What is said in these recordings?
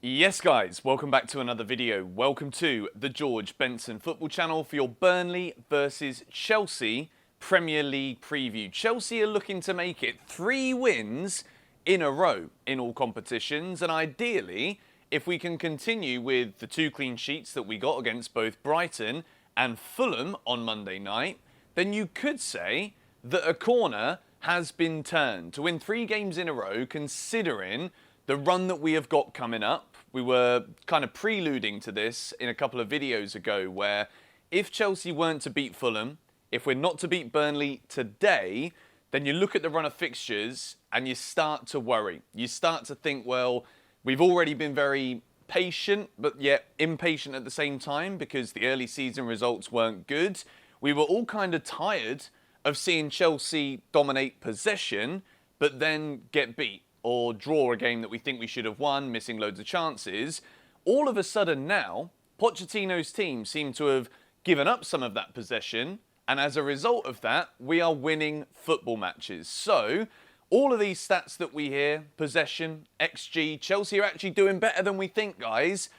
Yes guys, welcome back to another video. Welcome to the George Benson football channel for your Burnley versus Chelsea Premier League preview. Chelsea are looking to make it 3 wins in a row in all competitions, and ideally, if we can continue with the 2 clean sheets that we got against both Brighton and Fulham on Monday night, then you could say that a corner has been turned to win 3 games in a row, considering the run that we have got coming up. We were kind of preluding to this in a couple of videos ago, where if Chelsea weren't to beat Fulham, if we're not to beat Burnley today, then you look at the run of fixtures and you start to worry. You start to think, well, we've already been very patient, but yet impatient at the same time because the early season results weren't good. We were all kind of tired of seeing Chelsea dominate possession, but then get beat or draw a game that we think we should have won, missing loads of chances. All of a sudden now, Pochettino's team seem to have given up some of that possession, and as a result of that, we are winning football matches. So, all of these stats that we hear, possession, XG, Chelsea are actually doing better than we think, guys.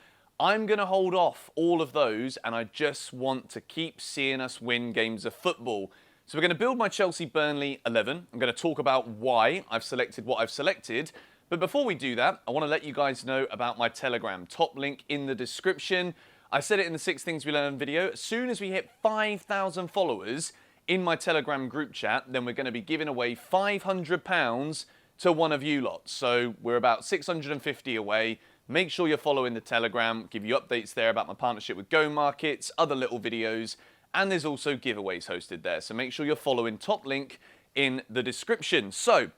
I'm going to hold off all of those, and I just want to keep seeing us win games of football. So we're going to build my Chelsea-Burnley 11. I'm going to talk about why I've selected what I've selected. But before we do that, I want to let you guys know about my Telegram. Top link in the description. I said it in the 6 Things We Learned video. As soon as we hit 5,000 followers in my Telegram group chat, then we're going to be giving away £500 to one of you lot. So we're about 650 away. Make sure you're following the Telegram. Give you updates there about my partnership with Go Markets, other little videos. And there's also giveaways hosted there. So make sure you're following. Top link in the description. So,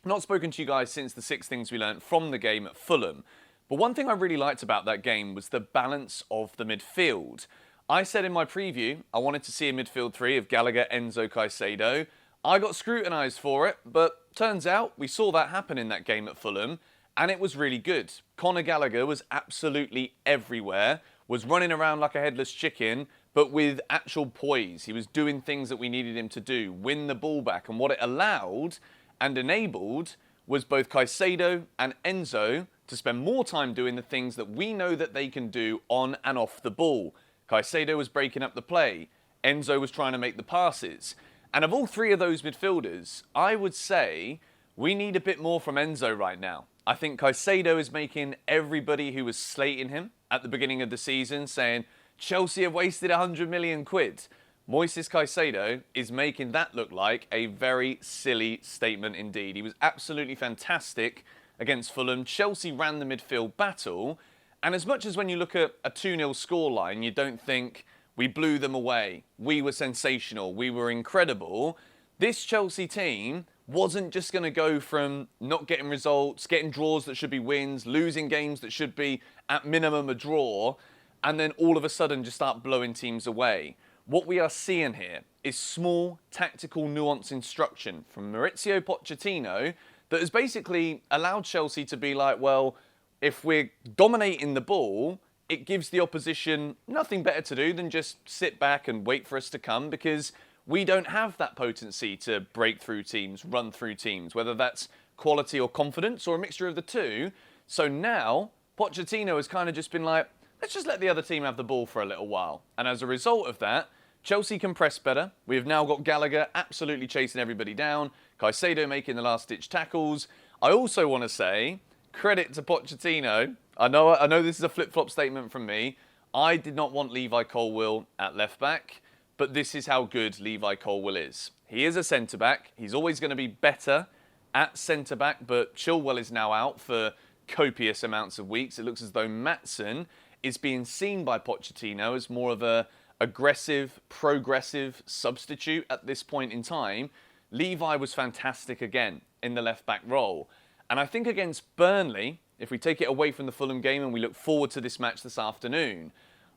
not spoken to you guys since the 6 Things We Learned from the game at Fulham. But one thing I really liked about that game was the balance of the midfield. I said in my preview, I wanted to see a midfield 3 of Gallagher, Enzo, Caicedo. I got scrutinised for it, but turns out we saw that happen in that game at Fulham, and it was really good. Conor Gallagher was absolutely everywhere, was running around like a headless chicken, but with actual poise. He was doing things that we needed him to do, win the ball back. And what it allowed and enabled was both Caicedo and Enzo to spend more time doing the things that we know that they can do on and off the ball. Caicedo was breaking up the play. Enzo was trying to make the passes. And of all 3 of those midfielders, I would say we need a bit more from Enzo right now. I think Caicedo is making everybody who was slating him at the beginning of the season saying, Chelsea have wasted 100 million quid. Moises Caicedo is making that look like a very silly statement indeed. He was absolutely fantastic against Fulham. Chelsea ran the midfield battle. And as much as when you look at a 2-0 scoreline, you don't think we blew them away, we were sensational, we were incredible, this Chelsea team wasn't just going to go from not getting results, getting draws that should be wins, losing games that should be at minimum a draw, and then all of a sudden just start blowing teams away. What we are seeing here is small tactical nuance instruction from Mauricio Pochettino that has basically allowed Chelsea to be like, well, if we're dominating the ball, it gives the opposition nothing better to do than just sit back and wait for us to come, because we don't have that potency to break through teams, run through teams, whether that's quality or confidence or a mixture of the two. So now Pochettino has kind of just been like, let's just let the other team have the ball for a little while. And as a result of that, Chelsea can press better. We have now got Gallagher absolutely chasing everybody down. Caicedo making the last-ditch tackles. I also want to say, credit to Pochettino. I know this is a flip-flop statement from me. I did not want Levi Colwill at left-back, but this is how good Levi Colwill is. He is a centre-back. He's always going to be better at centre-back, but Chilwell is now out for copious amounts of weeks. It looks as though Maatsen is being seen by Pochettino as more of a aggressive, progressive substitute at this point in time. Levi was fantastic again in the left-back role. And I think against Burnley, if we take it away from the Fulham game and we look forward to this match this afternoon,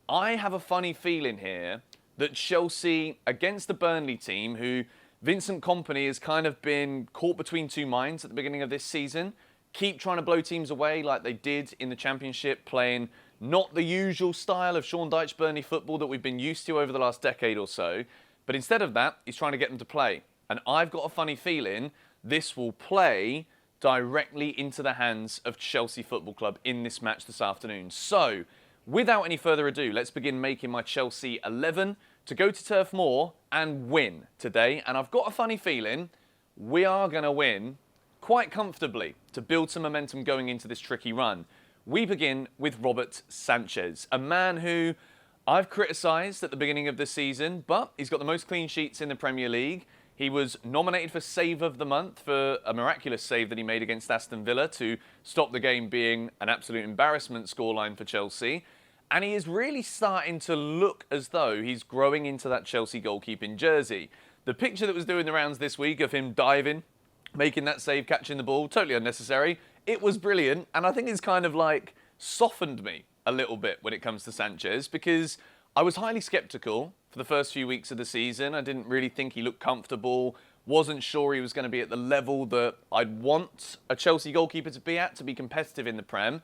I have a funny feeling here that Chelsea, against the Burnley team, who Vincent Kompany has kind of been caught between 2 minds at the beginning of this season, keep trying to blow teams away like they did in the Championship, playing not the usual style of Sean Dyche Burnley football that we've been used to over the last decade or so. But instead of that, he's trying to get them to play. And I've got a funny feeling this will play directly into the hands of Chelsea Football Club in this match this afternoon. So, without any further ado, let's begin making my Chelsea 11 to go to Turf Moor and win today. And I've got a funny feeling we are going to win quite comfortably to build some momentum going into this tricky run. We begin with Robert Sanchez, a man who I've criticised at the beginning of the season, but he's got the most clean sheets in the Premier League. He was nominated for Save of the Month for a miraculous save that he made against Aston Villa to stop the game being an absolute embarrassment scoreline for Chelsea. And he is really starting to look as though he's growing into that Chelsea goalkeeping jersey. The picture that was doing the rounds this week of him diving, making that save, catching the ball, totally unnecessary. It was brilliant, and I think it's kind of like softened me a little bit when it comes to Sanchez, because I was highly sceptical for the first few weeks of the season. I didn't really think he looked comfortable, wasn't sure he was going to be at the level that I'd want a Chelsea goalkeeper to be at, to be competitive in the Prem,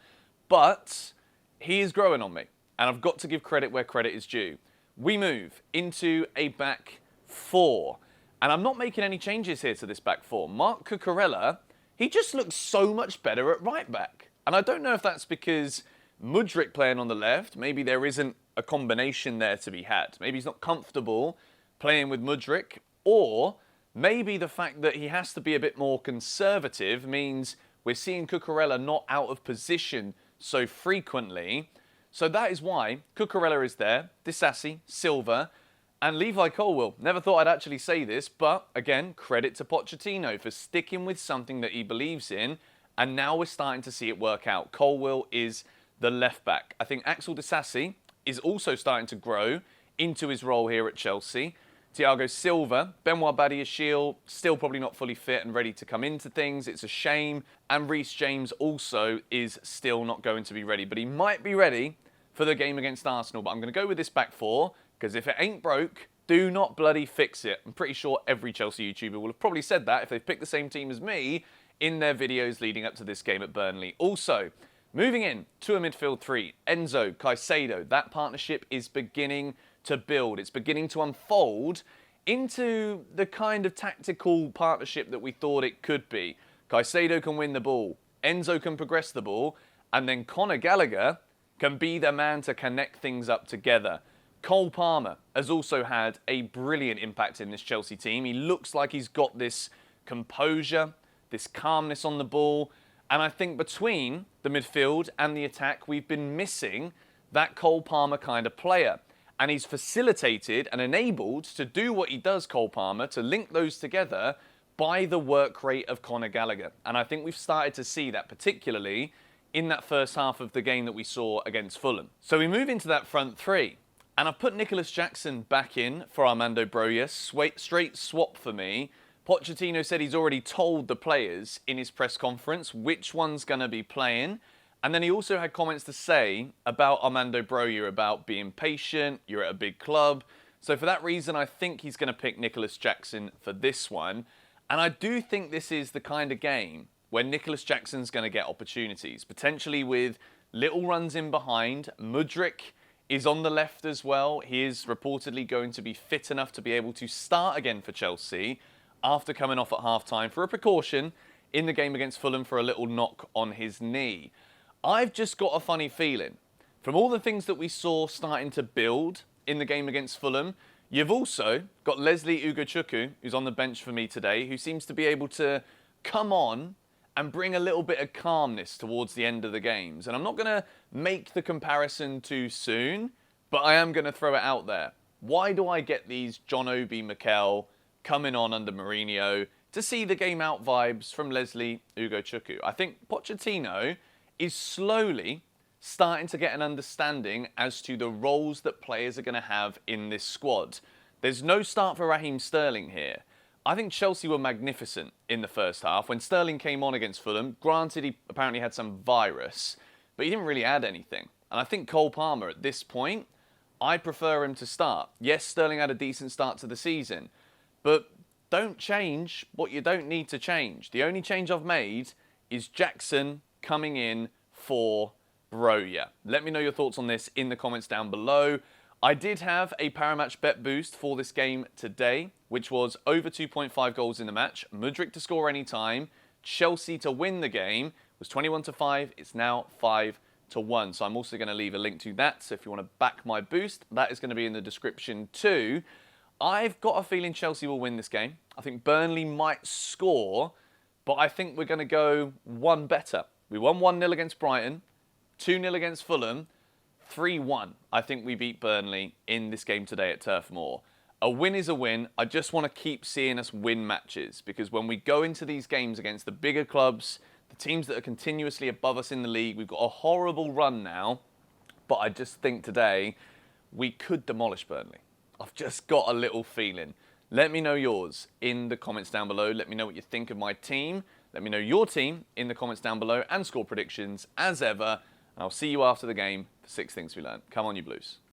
but he is growing on me, and I've got to give credit where credit is due. We move into a back four, and I'm not making any changes here to this back four. Marc Cucurella, he just looks so much better at right back. And I don't know if that's because Mudryk playing on the left, maybe there isn't a combination there to be had. Maybe he's not comfortable playing with Mudryk, or maybe the fact that he has to be a bit more conservative means we're seeing Cucurella not out of position so frequently. So that is why Cucurella is there, Disasi, Silva, and Levi Colwill. Never thought I'd actually say this, but again, credit to Pochettino for sticking with something that he believes in, and now we're starting to see it work out. Colwill is the left back. I think Axel Disasi is also starting to grow into his role here at Chelsea. Thiago Silva, Benoit Badiashile, still probably not fully fit and ready to come into things. It's a shame. And Reece James also is still not going to be ready, but he might be ready for the game against Arsenal. But I'm going to go with this back four, because if it ain't broke, do not bloody fix it. I'm pretty sure every Chelsea YouTuber will have probably said that if they've picked the same team as me in their videos leading up to this game at Burnley. Also, moving in to a midfield three, Enzo, Caicedo. That partnership is beginning to build. It's beginning to unfold into the kind of tactical partnership that we thought it could be. Caicedo can win the ball, Enzo can progress the ball, and then Conor Gallagher can be the man to connect things up together. Cole Palmer has also had a brilliant impact in this Chelsea team. He looks like he's got this composure, this calmness on the ball. And I think between the midfield and the attack, we've been missing that Cole Palmer kind of player. And he's facilitated and enabled to do what he does, Cole Palmer, to link those together by the work rate of Conor Gallagher. And I think we've started to see that, particularly in that first half of the game that we saw against Fulham. So we move into that front three. And I've put Nicholas Jackson back in for Armando Broja. Straight swap for me. Pochettino said he's already told the players in his press conference which one's going to be playing. And then he also had comments to say about Armando Broja, about being patient, you're at a big club. So for that reason, I think he's going to pick Nicholas Jackson for this one. And I do think this is the kind of game where Nicholas Jackson's going to get opportunities, potentially with little runs in behind. Mudryk is on the left as well. He is reportedly going to be fit enough to be able to start again for Chelsea after coming off at half-time for a precaution in the game against Fulham for a little knock on his knee. I've just got a funny feeling. From all the things that we saw starting to build in the game against Fulham, you've also got Leslie Ugochukwu, who's on the bench for me today, who seems to be able to come on and bring a little bit of calmness towards the end of the games. And I'm not going to make the comparison too soon, but I am going to throw it out there. Why do I get these John Obi Mikel coming on under Mourinho to see the game out vibes from Leslie Ugochukwu? I think Pochettino is slowly starting to get an understanding as to the roles that players are going to have in this squad. There's no start for Raheem Sterling here. I think Chelsea were magnificent in the first half. When Sterling came on against Fulham, granted he apparently had some virus, but he didn't really add anything. And I think Cole Palmer at this point, I prefer him to start. Yes, Sterling had a decent start to the season, but don't change what you don't need to change. The only change I've made is Jackson coming in for Broja. Let me know your thoughts on this in the comments down below. I did have a Paramatch bet boost for this game today, which was over 2.5 goals in the match, Mudryk to score any time, Chelsea to win the game was 21-5. It's now 5-1. So I'm also going to leave a link to that. So if you want to back my boost, that is going to be in the description too. I've got a feeling Chelsea will win this game. I think Burnley might score, but I think we're going to go one better. We won 1-0 against Brighton, 2-0 against Fulham, 3-1. I think we beat Burnley in this game today at Turf Moor. A win is a win. I just want to keep seeing us win matches, because when we go into these games against the bigger clubs, the teams that are continuously above us in the league, we've got a horrible run now, but I just think today we could demolish Burnley. I've just got a little feeling. Let me know yours in the comments down below. Let me know what you think of my team. Let me know your team in the comments down below, and score predictions as ever. And I'll see you after the game for 6 things we learned. Come on, you Blues.